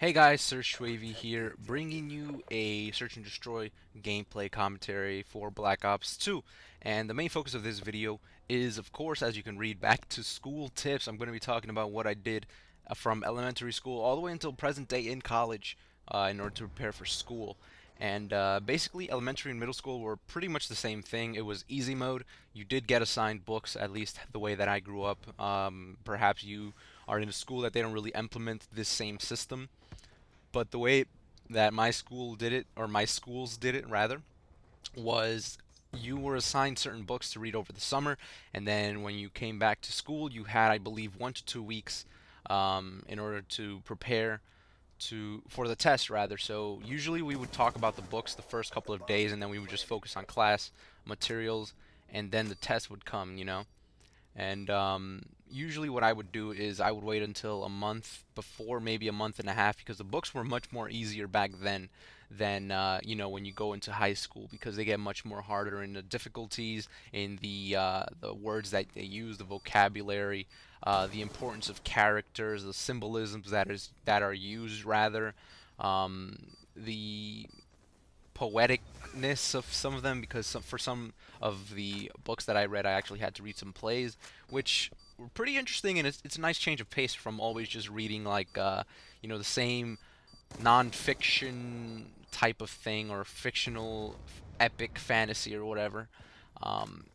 Hey guys, Sir Shwavy here, bringing you a Search and Destroy gameplay commentary for Black Ops 2. And the main focus of this video is, of course, as you can read, back to school tips. I'm going to be talking about what I did from elementary school all the way until present day in college in order to prepare for school. And basically, elementary and middle school were pretty much the same thing. It was easy mode. You did get assigned books, at least the way that I grew up. Perhaps you are in a school that they don't really implement this same system. But the way that my school did it, or my schools did it rather, was you were assigned certain books to read over the summer, and then when you came back to school, you had, I believe, 1 to 2 weeks in order to prepare for the test rather. So usually we would talk about the books the first couple of days, and then we would just focus on class materials, and then the test would come. And usually, what I would do is I would wait until a month before, maybe a month and a half, because the books were much more easier back then than when you go into high school, because they get much more harder in the difficulties, in the words that they use, the vocabulary, the importance of characters, the symbolisms that are used rather, the poeticness of some of them, because for some of the books that I read, I actually had to read some plays, which were pretty interesting, and it's a nice change of pace from always just reading like the same non-fiction type of thing or fictional epic fantasy or whatever. Um,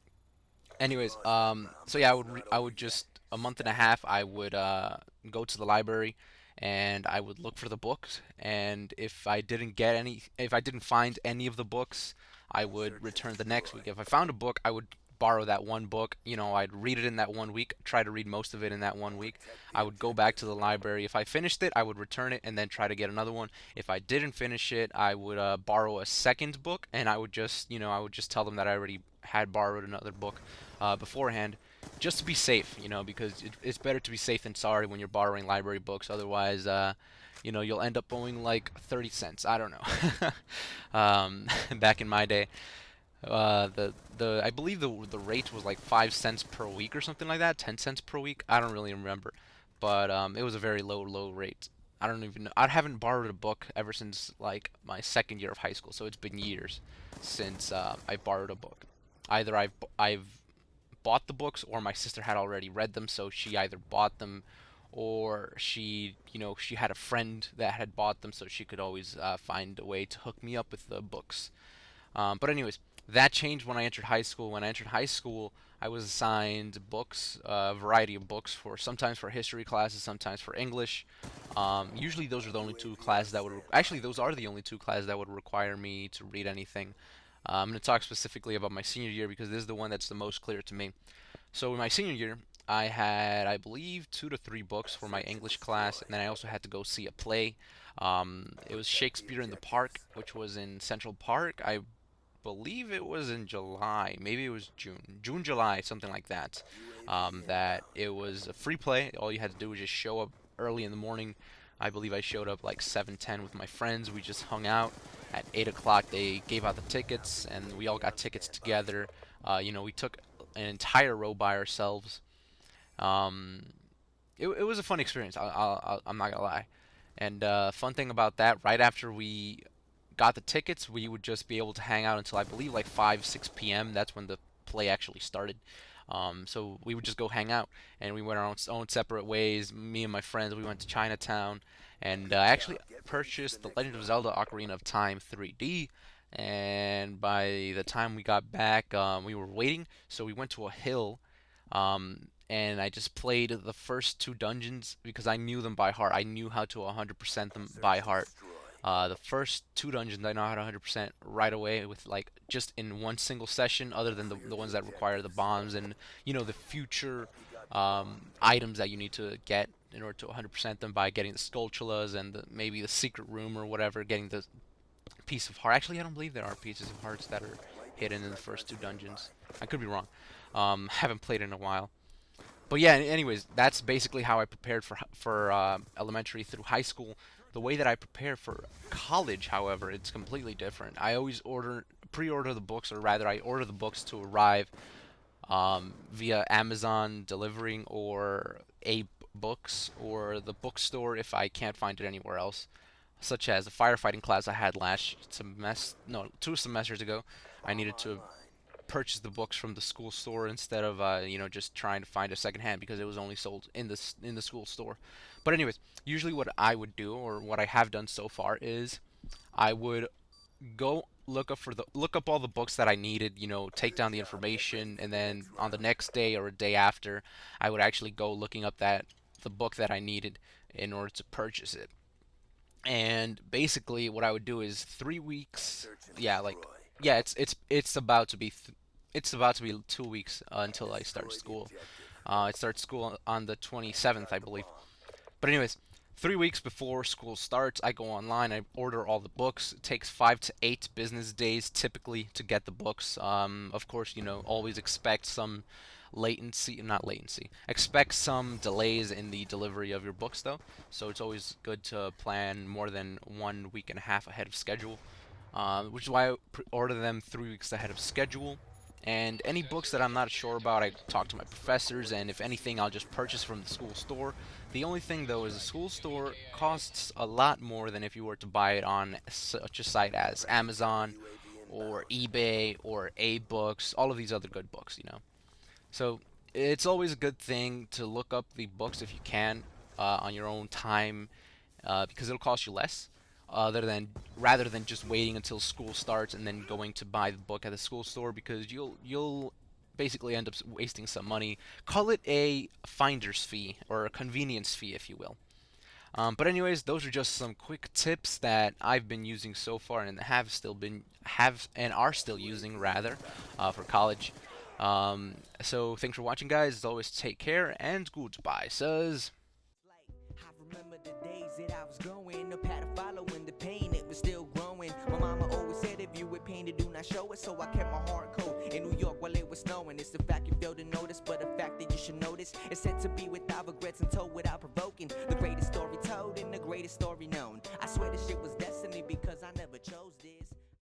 so yeah, I would just a month and a half. I would go to the library and I would look for the books. And if I didn't find any of the books, I would return the next week. If I found a book, I would borrow that one book. I'd read it in that one week, try to read most of it in that one week. I would go back to the library. If I finished it, I would return it and then try to get another one. If I didn't finish it, I would borrow a second book, and I would just tell them that I already had borrowed another book beforehand, just to be safe, because it's better to be safe than sorry when you're borrowing library books. Otherwise, you'll end up owing like 30 cents. I don't know. Back in my day, the I believe the rate was like 5 cents per week or something like that, 10 cents per week. I don't really remember, but it was a very low rate. I don't even know. I haven't borrowed a book ever since like my second year of high school, so it's been years since I borrowed a book. Either I've bought the books, or my sister had already read them, so she either bought them, or she had a friend that had bought them, so she could always find a way to hook me up with the books. But anyways, that changed when I entered high school. When I entered high school, I was assigned books, a variety of books, for sometimes for history classes, sometimes for English. Usually, those are the only two classes that would actually those are the only two classes that would require me to read anything. I'm going to talk specifically about my senior year because this is the one that's the most clear to me. So in my senior year, I had, I believe, 2 to 3 books for my English class, and then I also had to go see a play. It was Shakespeare in the Park, which was in Central Park. I believe it was in July, maybe it was June, July, something like that. That it was a free play. All you had to do was just show up early in the morning. I believe I showed up like 7:10 with my friends. We just hung out. At 8 o'clock, they gave out the tickets, and we all got tickets together. We took an entire row by ourselves. Um, it was a fun experience. I'm not gonna lie. And fun thing about that, right after we got the tickets, we would just be able to hang out until I believe like 5, 6 p.m. That's when the play actually started. So we would just go hang out, and we went our own separate ways. Me and my friends, we went to Chinatown, and I actually purchased The Legend of Zelda: Ocarina of Time 3D. And by the time we got back, we were waiting, so we went to a hill, and I just played the first 2 dungeons because I knew them by heart. I knew how to 100% them by heart. The first 2 dungeons I know how to 100% right away, with like just in one single session, other than the ones that require the bombs and the future items that you need to get in order to 100% them by getting the Skulltulas and maybe the secret room or whatever, getting the piece of heart. Actually, I don't believe there are pieces of hearts that are hidden in the first 2 dungeons. I could be wrong. Haven't played in a while. But yeah, anyways, that's basically how I prepared for elementary through high school. The way that I prepare for college, however, it's completely different. I always pre-order the books, or rather, I order the books to arrive via Amazon delivering or a books or the bookstore if I can't find it anywhere else, such as the firefighting class I had last semester, no, 2 semesters ago. I needed to purchase the books from the school store instead of just trying to find a secondhand because it was only sold in the school store. But anyways, usually what I would do or what I have done so far is I would go look up all the books that I needed, take down the information, and then on the next day or a day after, I would actually go looking up that the book that I needed in order to purchase it. And basically, what I would do is 3 weeks. Yeah, like yeah, it's about to be it's about to be 2 weeks until I start school. It starts school on the 27th, I believe. But anyways, 3 weeks before school starts, I go online. I order all the books. It takes 5 to 8 business days typically to get the books. Of course, always expect some latency, not latency. Expect some delays in the delivery of your books, though. So it's always good to plan more than 1 week and a half ahead of schedule, which is why I order them 3 weeks ahead of schedule. And any books that I'm not sure about, I talk to my professors, and if anything, I'll just purchase from the school store. The only thing, though, is the school store costs a lot more than if you were to buy it on such a site as Amazon or eBay or A-Books, all of these other good books. So it's always a good thing to look up the books if you can on your own time because it'll cost you less. Rather than just waiting until school starts and then going to buy the book at the school store because you'll basically end up wasting some money. Call it a finder's fee or a convenience fee, if you will. But anyways, those are just some quick tips that I've been using so far and have and are still using rather for college. So thanks for watching, guys. As always, take care and goodbye, sirs. I remember the days that I was going up, had to follow in the pain, it was still growing. My mama always said if you with pain to do not show it, so I kept my heart cold in New York while it was snowing. It's the fact you failed to notice, but the fact that you should notice. It's said to be without regrets and told without